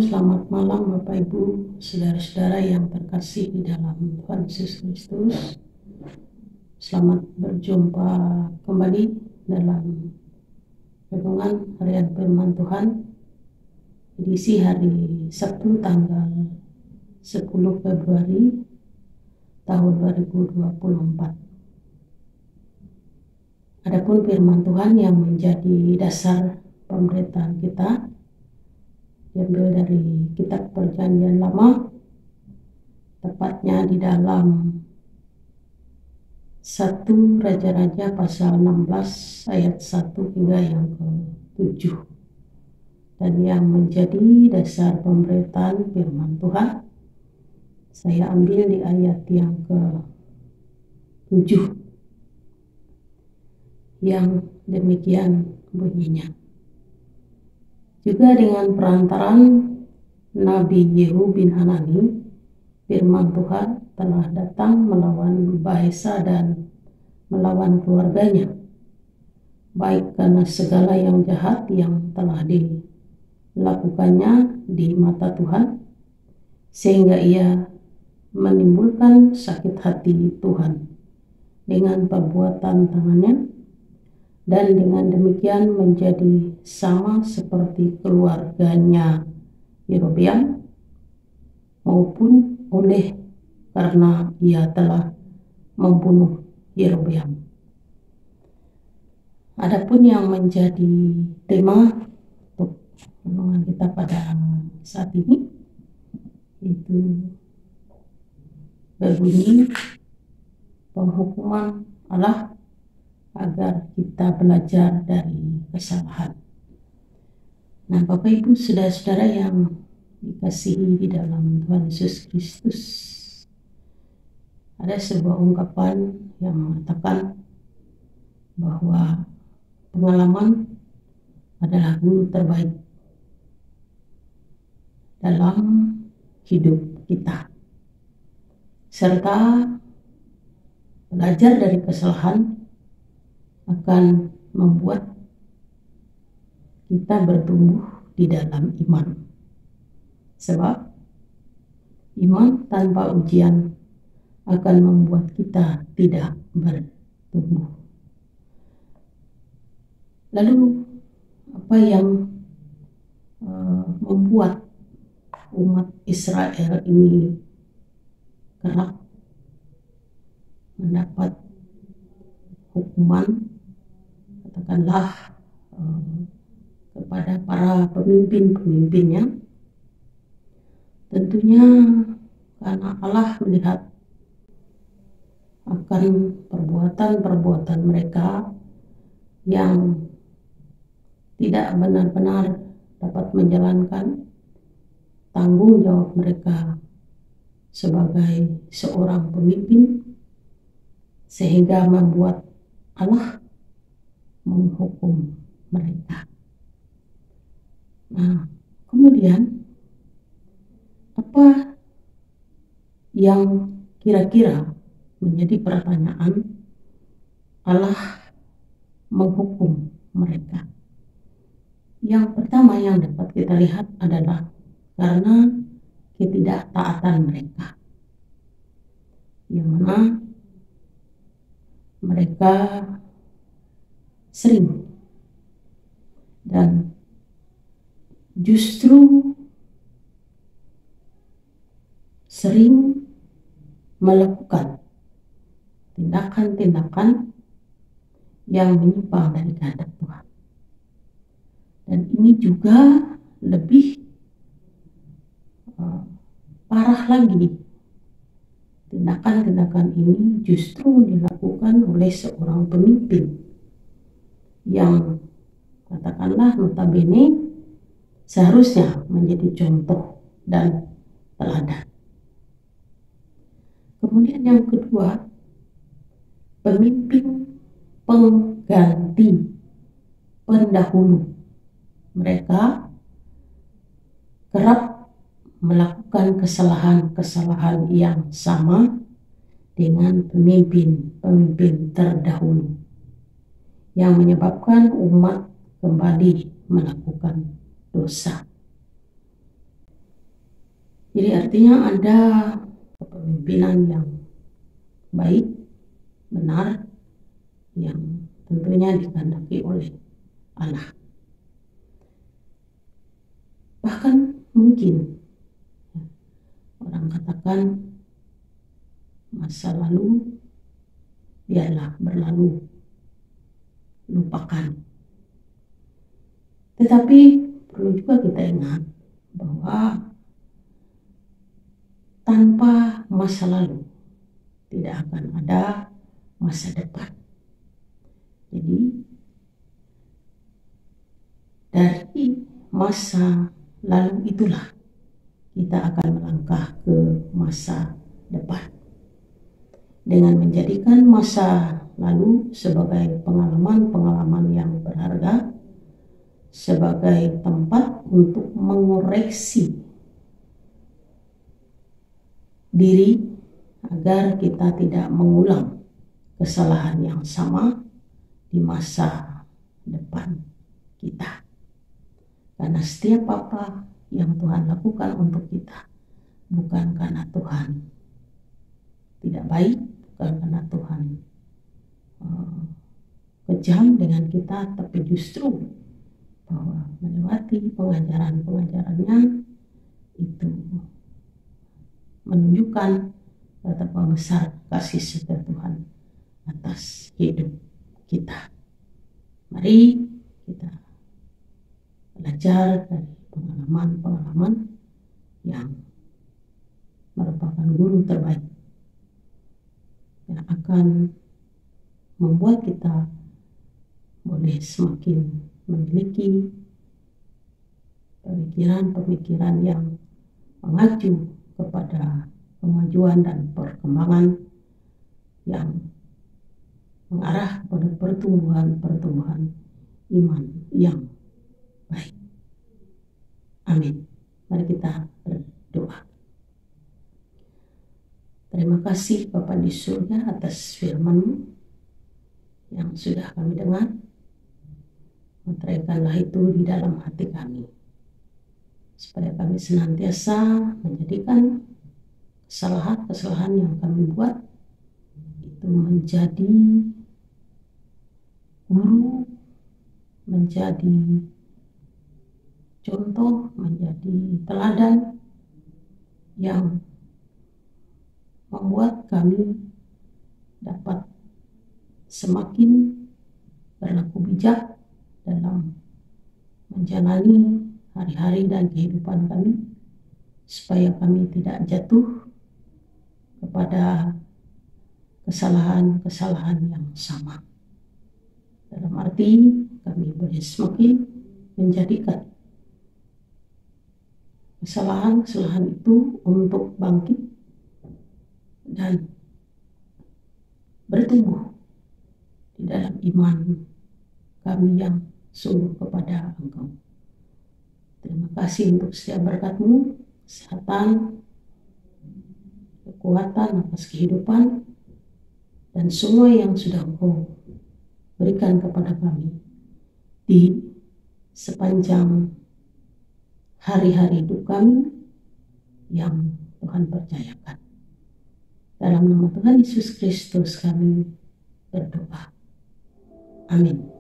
selamat malam Bapak Ibu, saudara-saudara yang terkasih di dalam Tuhan Yesus Kristus. Selamat berjumpa kembali dalam renungan harian firman Tuhan, edisi hari Sabtu tanggal 10 Februari tahun 2024. Adapun firman Tuhan yang menjadi dasar pemberitaan kita diambil dari kitab Perjanjian Lama, tepatnya di dalam 1 Raja-Raja pasal 16 ayat 1 hingga yang ke-7, dan yang menjadi dasar pemberitaan firman Tuhan saya ambil di ayat yang ke-7 yang demikian bunyinya. Juga dengan perantaran Nabi Yehu bin Hanani, firman Tuhan telah datang melawan Baesa dan melawan keluarganya, baik karena segala yang jahat yang telah dilakukannya di mata Tuhan, sehingga ia menimbulkan sakit hati Tuhan dengan perbuatan tangannya, dan dengan demikian menjadi sama seperti keluarganya Yerobeam, maupun oleh karena ia telah membunuh Yerobeam. Adapun yang menjadi tema untuk renungan kita pada saat ini itu berbunyi penghukuman Allah agar kita belajar dari kesalahan. Nah, Bapak Ibu saudara-saudara yang dikasihi di dalam Tuhan Yesus Kristus, ada sebuah ungkapan yang mengatakan bahwa pengalaman adalah guru terbaik dalam hidup kita, serta belajar dari kesalahan akan membuat kita bertumbuh di dalam iman. Sebab iman tanpa ujian akan membuat kita tidak bertumbuh. Lalu apa yang membuat umat Israel ini kerap mendapat hukuman, katakanlah kepada para pemimpin-pemimpinnya? Tentunya karena Allah melihat akan perbuatan-perbuatan mereka yang tidak benar-benar dapat menjalankan tanggung jawab mereka sebagai seorang pemimpin, sehingga membuat Allah menghukum mereka. Nah, kemudian apa yang kira-kira menjadi pertanyaan Allah menghukum mereka? Yang pertama yang dapat kita lihat adalah karena ketidaktaatan mereka, yang mana mereka sering dan justru sering melakukan tindakan-tindakan yang menyimpang dari kehendak Tuhan. Dan ini juga lebih parah lagi. Tindakan-tindakan ini justru dilakukan oleh seorang pemimpin yang katakanlah notabene seharusnya menjadi contoh dan teladan. Kemudian yang kedua, pemimpin pengganti pendahulu. Mereka kerap melakukan kesalahan-kesalahan yang sama dengan pemimpin-pemimpin terdahulu, yang menyebabkan umat kembali melakukan dosa. Jadi artinya ada kepemimpinan yang baik, benar, yang tentunya dikehendaki oleh Allah. Bahkan mungkin orang katakan masa lalu biarlah berlalu, lupakan. Tetapi perlu juga kita ingat bahwa tanpa masa lalu tidak akan ada masa depan. Jadi dari masa lalu itulah kita akan melangkah ke masa depan dengan menjadikan masa lalu sebagai pengalaman-pengalaman yang berharga, sebagai tempat untuk mengoreksi diri agar kita tidak mengulang kesalahan yang sama di masa depan kita. Karena setiap apa yang Tuhan lakukan untuk kita bukan karena Tuhan tidak baik, bukan karena Tuhan kejam dengan kita, tapi justru bahwa melewati pengajaran-pengajarannya itu menunjukkan betapa besar kasih setia Tuhan atas hidup kita. Mari kita belajar dari pengalaman-pengalaman yang merupakan guru terbaik yang akan membuat kita boleh semakin memiliki pemikiran-pemikiran yang mengacu kepada kemajuan dan perkembangan yang mengarah pada pertumbuhan iman yang baik. Amin. Mari kita berdoa. Terima kasih Bapa di surga atas firman-Mu yang sudah kami dengar. Meteraikanlah itu di dalam hati kami, supaya kami senantiasa menjadikan kesalahan-kesalahan yang kami buat itu menjadi guru, menjadi contoh, menjadi teladan yang membuat kami dapat semakin berlaku bijak dalam menjalani hari-hari dan kehidupan kami, supaya kami tidak jatuh kepada kesalahan-kesalahan yang sama. Dalam arti kami boleh semakin menjadikan kesalahan-kesalahan itu untuk bangkit dan bertumbuh di dalam iman kami yang sungguh kepada Engkau. Terima kasih untuk setiap berkat-Mu, kesehatan, kekuatan atas kehidupan, dan semua yang sudah Engkau berikan kepada kami di sepanjang hari-hari hidup kami yang Tuhan percayakan. Dalam nama Tuhan Yesus Kristus kami berdoa. Amin.